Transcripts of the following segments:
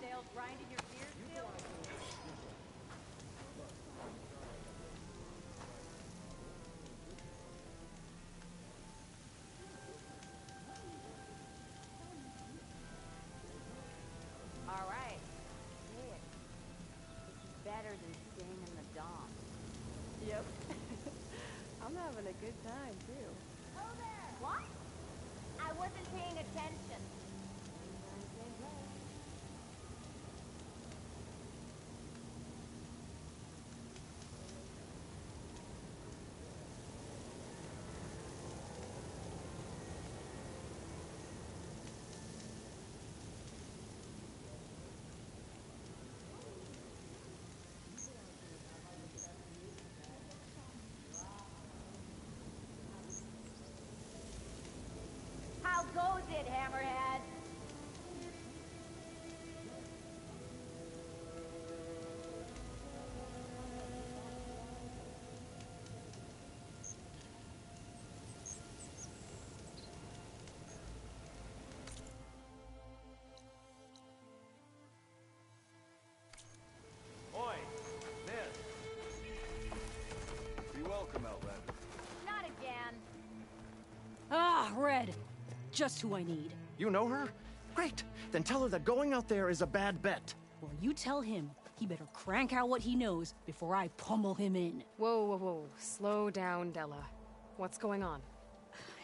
tails grinding your gears still? All right. Say it. This is better than staying in the dump. Yep. I'm having a good time, too. Oh there! What? I wasn't paying attention. How goes it, Hammerhead? Oi, Ned. Be welcome, Outlander. Not again. Ah, Red. Just who I need. You know her? Great. Then tell her that going out there is a bad bet. Well, you tell him he better crank out what he knows before I pummel him in. Whoa, whoa, whoa. Slow down, Della. What's going on?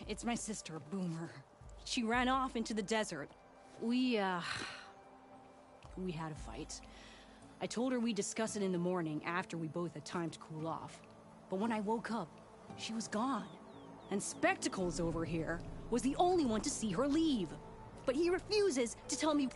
It's my sister, Boomer. She ran off into the desert. We had a fight. I told her we'd discuss it in the morning after we both had time to cool off. But when I woke up, she was gone. And Spectacles over here was the only one to see her leave. But he refuses to tell me...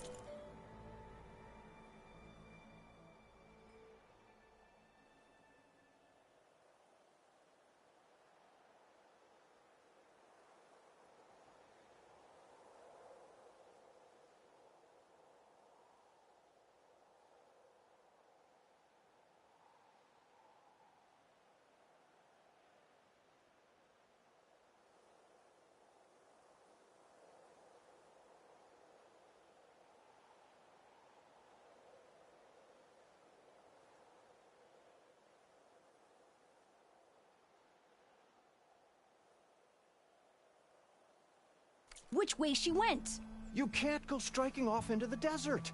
Which way she went? You can't go striking off into the desert.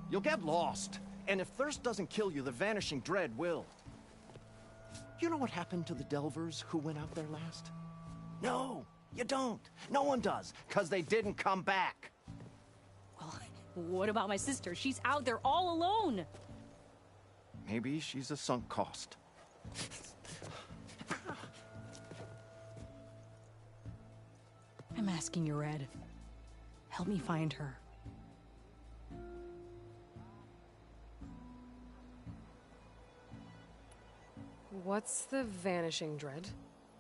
You'll get lost. And if thirst doesn't kill you, the vanishing dread will. You know what happened to the Delvers who went out there last? No, you don't. No one does, because they didn't come back. Well, what about my sister? She's out there all alone. Maybe she's a sunk cost. I'm asking you, Red. Help me find her. What's the Vanishing Dread?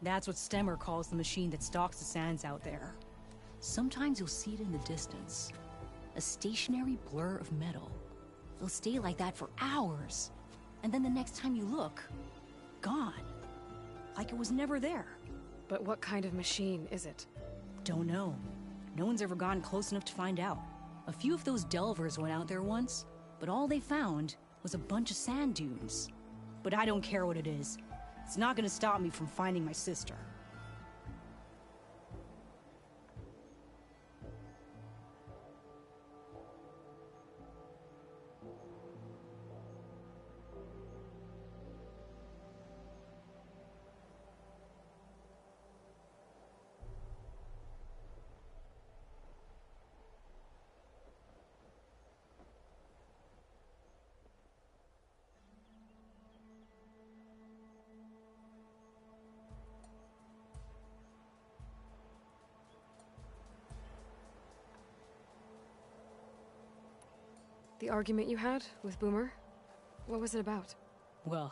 That's what Stemmer calls the machine that stalks the sands out there. Sometimes you'll see it in the distance. A stationary blur of metal. It'll stay like that for hours. And then the next time you look, gone. Like it was never there. But what kind of machine is it? Don't know. No one's ever gotten close enough to find out. A few of those delvers went out there once, but all they found was a bunch of sand dunes. But I don't care what it is. It's not gonna stop me from finding my sister. The argument you had with Boomer? What was it about? Well,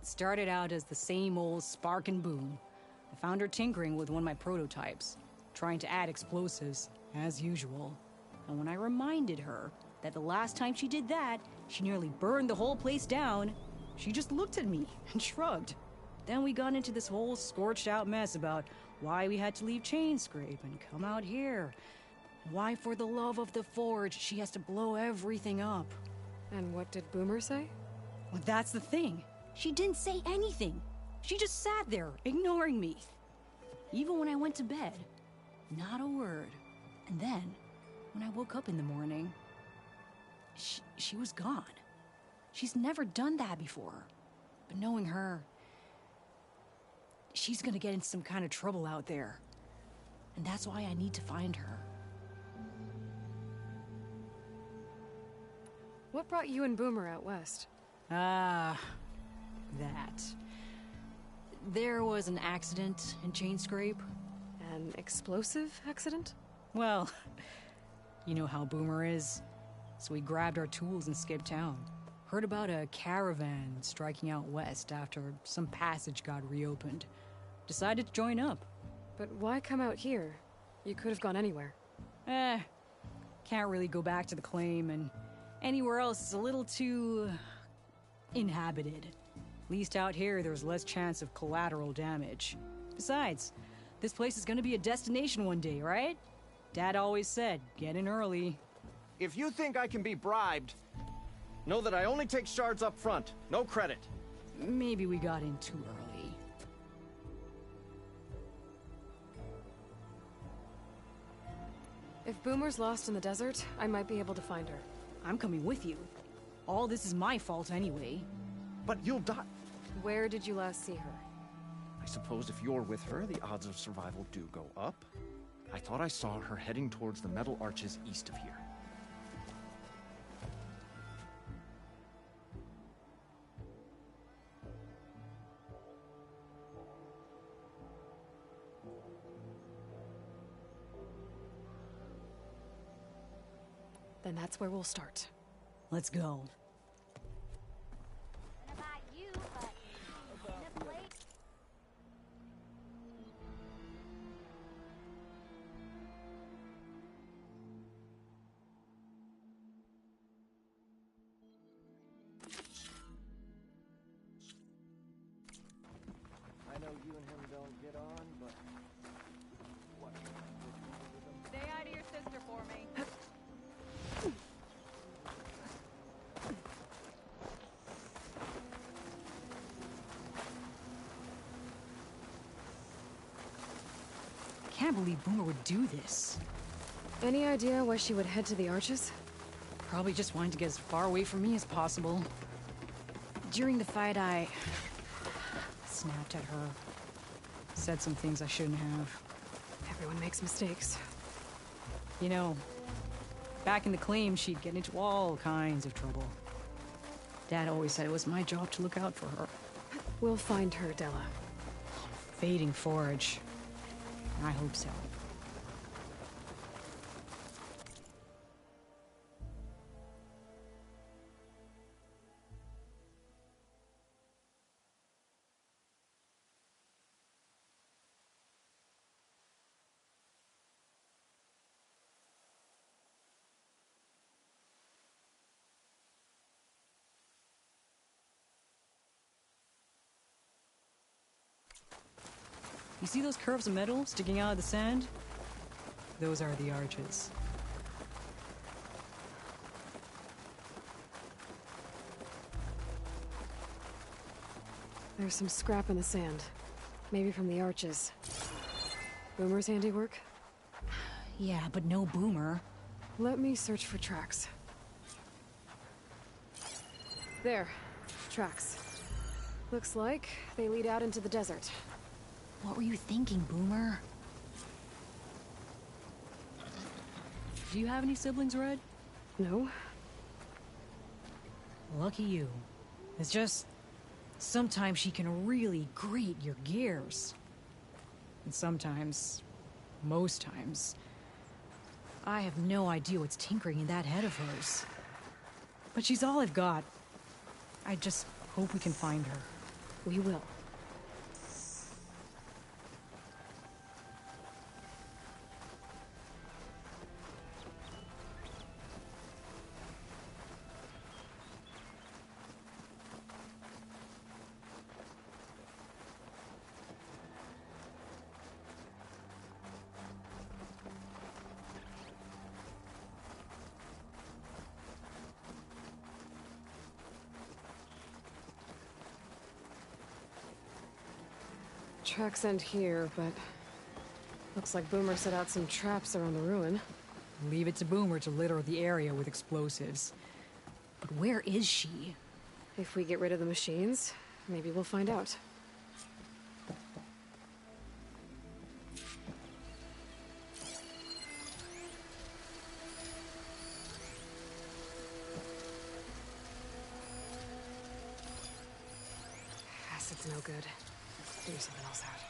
it started out as the same old spark and boom. I found her tinkering with one of my prototypes, trying to add explosives, as usual. And when I reminded her that the last time she did that, she nearly burned the whole place down, she just looked at me and shrugged. Then we got into this whole scorched out mess about why we had to leave Chainscrape and come out here. Why, for the love of the Forge, she has to blow everything up? And what did Boomer say? Well, that's the thing. She didn't say anything. She just sat there, ignoring me. Even when I went to bed. Not a word. And then, when I woke up in the morning, she was gone. She's never done that before. But knowing her, she's gonna get in some kind of trouble out there. And that's why I need to find her. What brought you and Boomer out west? Ah, that. There was an accident in Chain Scrape. An explosive accident? Well, you know how Boomer is. So we grabbed our tools and skipped town. Heard about a caravan striking out west after some passage got reopened. Decided to join up. But why come out here? You could have gone anywhere. Can't really go back to the claim, and anywhere else is a little too inhabited. At least out here, there's less chance of collateral damage. Besides, this place is gonna be a destination one day, right? Dad always said, get in early. If you think I can be bribed, know that I only take shards up front, no credit. Maybe we got in too early. If Boomer's lost in the desert, I might be able to find her. I'm coming with you. All this is my fault anyway. But you'll die. Where did you last see her? I suppose if you're with her, the odds of survival do go up. I thought I saw her heading towards the metal arches east of here. Then that's where we'll start. Let's go. And about you, but in a place. I know you and him don't get on, but what? Say hi to your sister for me. I can't believe Boomer would do this. Any idea why she would head to the arches? Probably just wanting to get as far away from me as possible. During the fight, I snapped at her. Said some things I shouldn't have. Everyone makes mistakes. You know, back in the claim, she'd get into all kinds of trouble. Dad always said it was my job to look out for her. We'll find her, Della. Fading Forge. I hope so. You see those curves of metal sticking out of the sand? Those are the arches. There's some scrap in the sand. Maybe from the arches. Boomer's handiwork? Yeah, but no Boomer. Let me search for tracks. There. Tracks. Looks like they lead out into the desert. What were you thinking, Boomer? Do you have any siblings, Red? No? Lucky you. It's just... sometimes she can really grate your gears. And sometimes... most times... I have no idea what's tinkering in that head of hers. But she's all I've got. I just hope we can find her. We will. Tracks end here, but looks like Boomer set out some traps around the ruin. Leave it to Boomer to litter the area with explosives. But where is she? If we get rid of the machines, maybe we'll find out. Acid's no good. Figure something else out.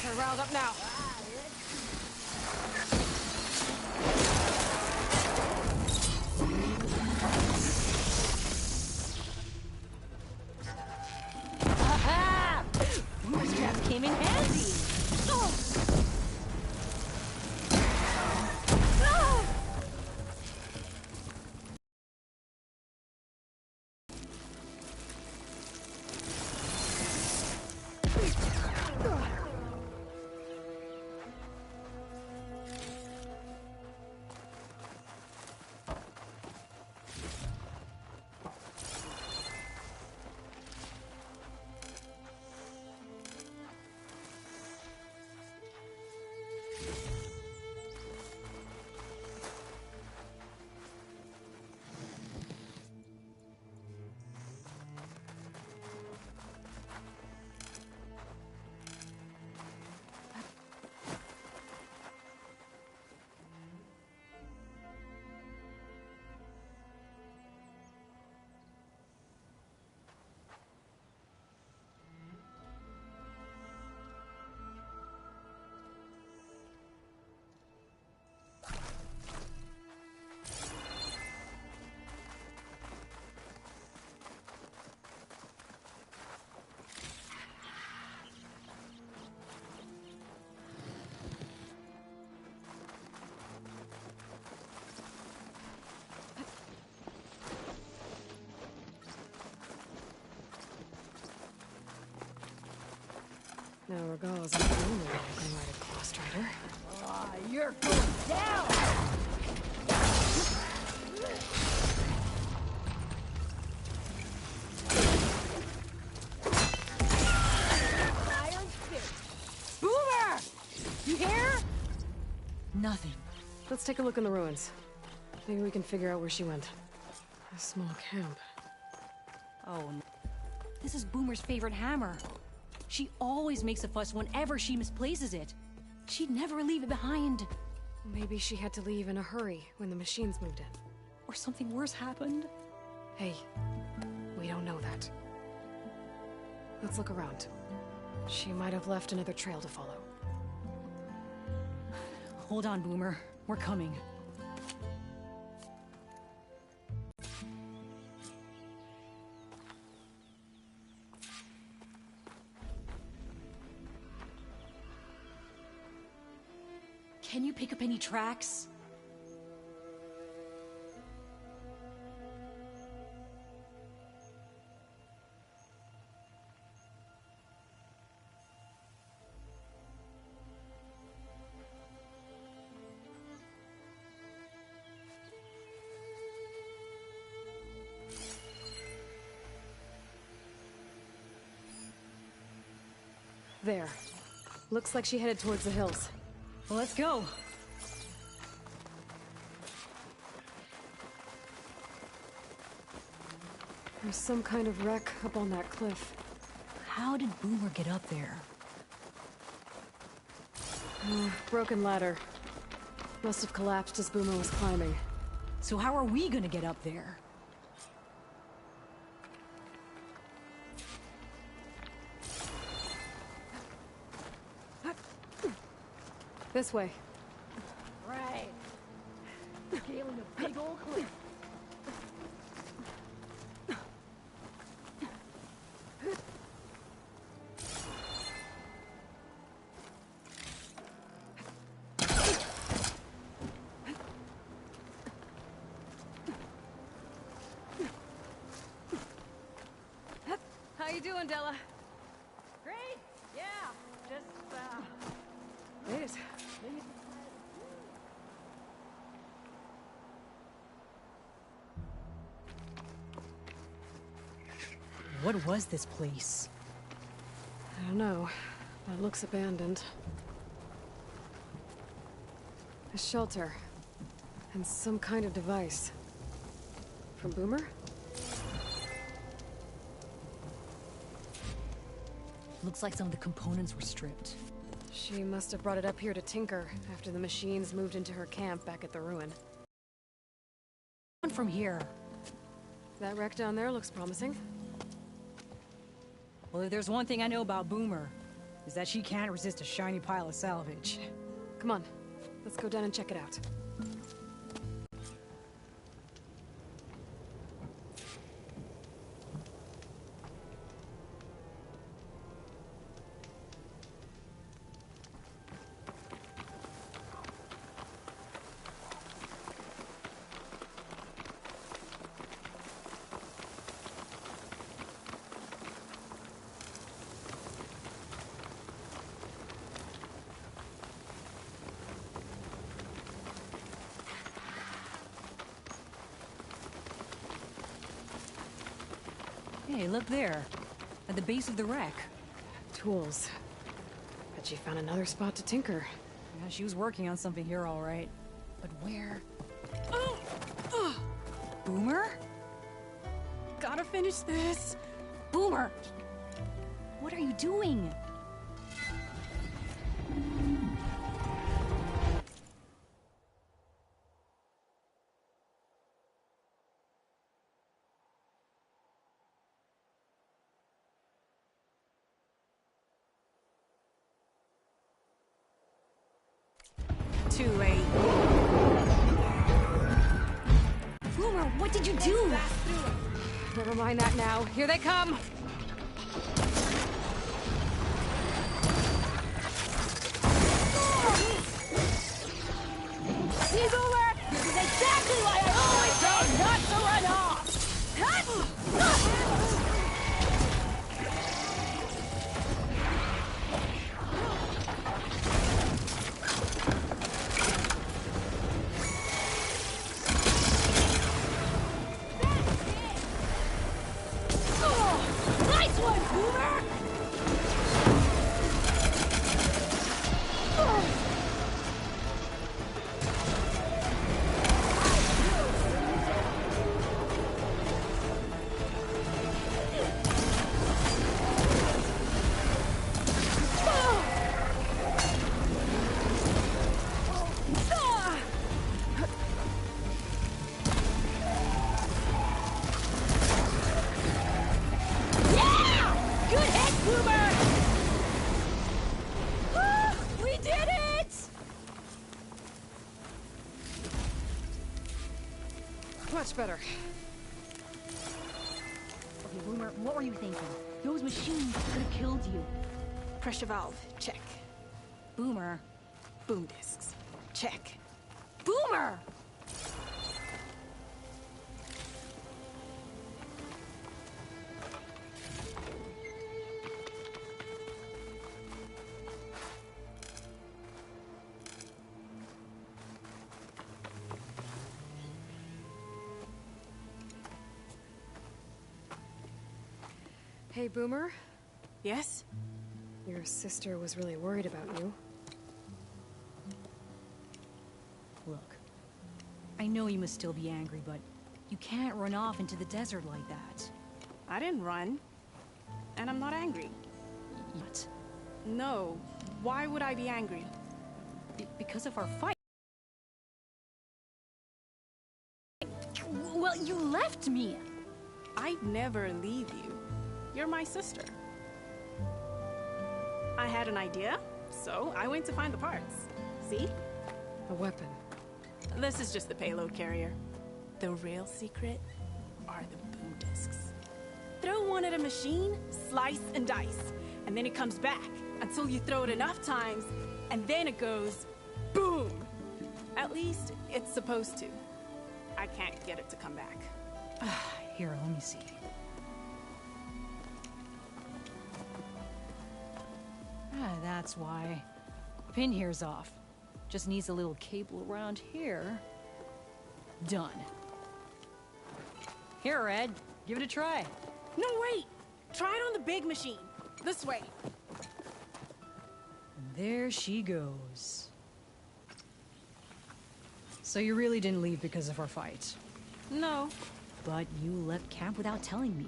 They're riled up now. Aha! Boomer's trap came in handy. Oh. Ah! Now Regal's not the only one who can ride a claw strider. Ah, you're going down! Iron fist. Boomer! You hear? Nothing. Let's take a look in the ruins. Maybe we can figure out where she went. A small camp. Oh, no. This is Boomer's favorite hammer. She always makes a fuss whenever she misplaces it. She'd never leave it behind. Maybe she had to leave in a hurry when the machines moved in. Or something worse happened. Hey, we don't know that. Let's look around. She might have left another trail to follow. Hold on, Boomer. We're coming. Can you pick up any tracks? There. Looks like she headed towards the hills. Well, let's go. There's some kind of wreck up on that cliff. How did Boomer get up there? Oh, broken ladder. Must have collapsed as Boomer was climbing. So how are we gonna get up there? This way. Right. Scaling a big old cliff. How you doing, Della? Great. Yeah. Just Made it. What was this place? I don't know, but it looks abandoned. A shelter. And some kind of device. From Boomer? Looks like some of the components were stripped. She must have brought it up here to tinker after the machines moved into her camp back at the ruin. One from here. That wreck down there looks promising. Well, if there's one thing I know about Boomer, is that she can't resist a shiny pile of salvage. Come on, let's go down and check it out. Hey, look there. At the base of the wreck. Tools. Bet she found another spot to tinker. Yeah, she was working on something here, all right. But where? Boomer? Gotta finish this. Boomer! What are you doing? Too late. Boomer, what did you do? Never mind that now. Here they come! see, Boomer. This is exactly why I always say not to run off. Nice one, Boomer! Much better. Okay, Boomer, what were you thinking? Those machines could have killed you. Pressure valve, check. Boomer. Boom discs, check. Boomer! Hey, Boomer. Yes? Your sister was really worried about you. Look, I know you must still be angry, but you can't run off into the desert like that. I didn't run. And I'm not angry. What? No. Why would I be angry? Because of our fight. Well, you left me! I'd never leave you. You're my sister. I had an idea, so I went to find the parts. See? A weapon. This is just the payload carrier. The real secret are the boom discs. Throw one at a machine, slice and dice, and then it comes back until you throw it enough times, and then it goes boom. At least it's supposed to. I can't get it to come back. Here, let me see. That's why. Pin here's off. Just needs a little cable around here. Done. Here, Ed. Give it a try. No, wait! Try it on the big machine. This way. And there she goes. So you really didn't leave because of our fight? No. But you left camp without telling me.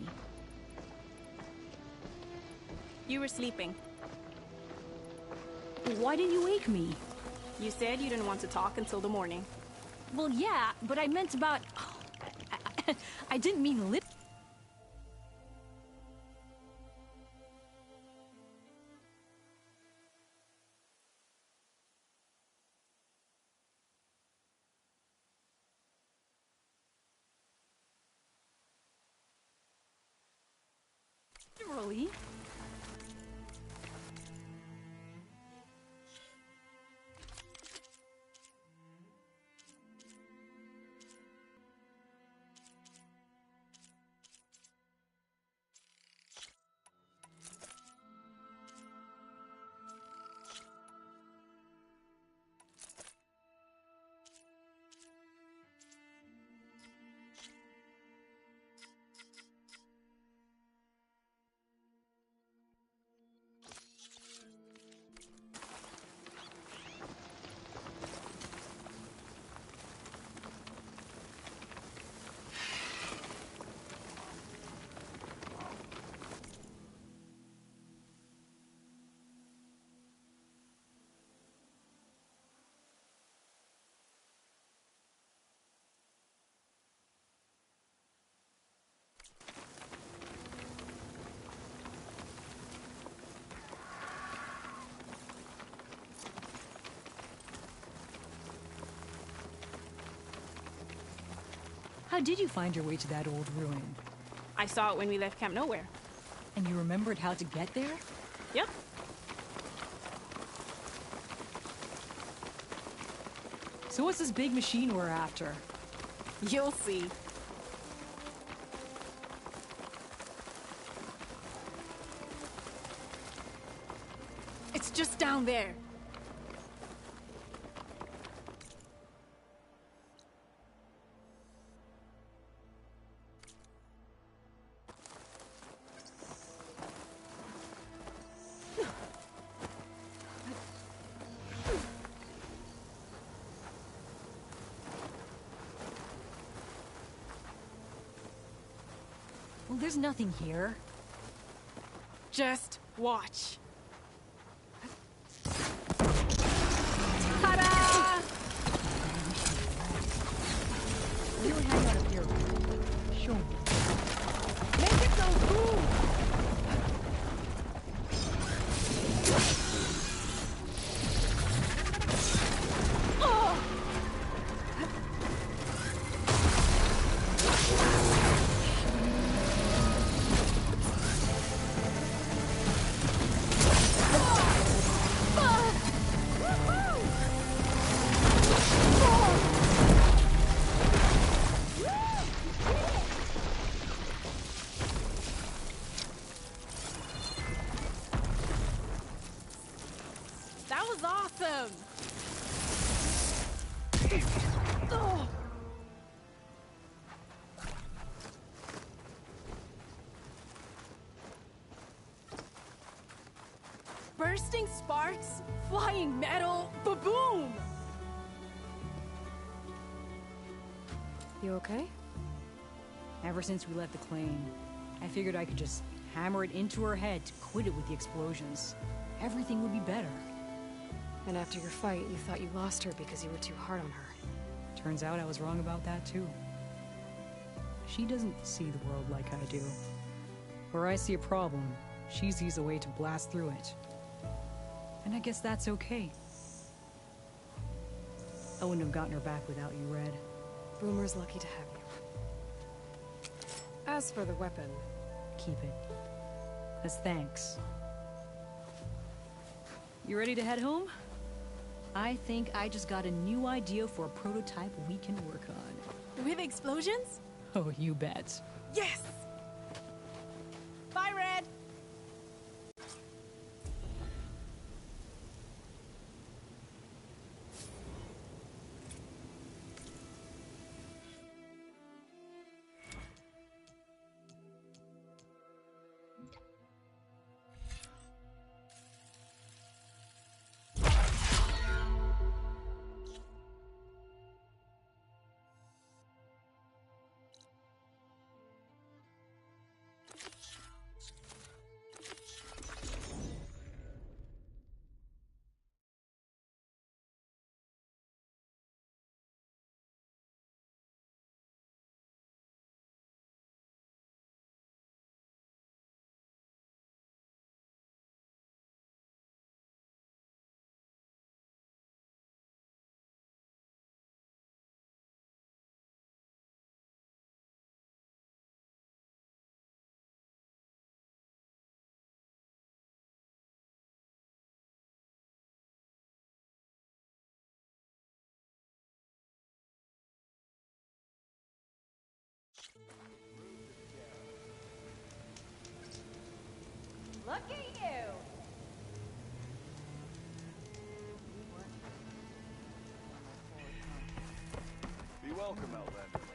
You were sleeping. Why didn't you wake me? You said you didn't want to talk until the morning. Well, yeah, but I meant about... I didn't mean lip... Literally. How did you find your way to that old ruin? I saw it when we left Camp Nowhere. And you remembered how to get there? Yep. So what's this big machine we're after? You'll see. It's just down there. Well, there's nothing here. Just watch. Really hang out up here. Show me. Make it so cool. That was awesome! Oh. Bursting sparks, flying metal, ba-boom! You okay? Ever since we left the claim, I figured I could just hammer it into her head to quit it with the explosions. Everything would be better. And after your fight, you thought you lost her because you were too hard on her. Turns out I was wrong about that too. She doesn't see the world like I do. Where I see a problem, she sees a way to blast through it. And I guess that's okay. I wouldn't have gotten her back without you, Red. Boomer's lucky to have you. As for the weapon... Keep it. As thanks. You ready to head home? I think I just got a new idea for a prototype we can work on. With explosions? Oh, you bet. Yes! Bye, Red! Look at you! Be welcome, Outlander.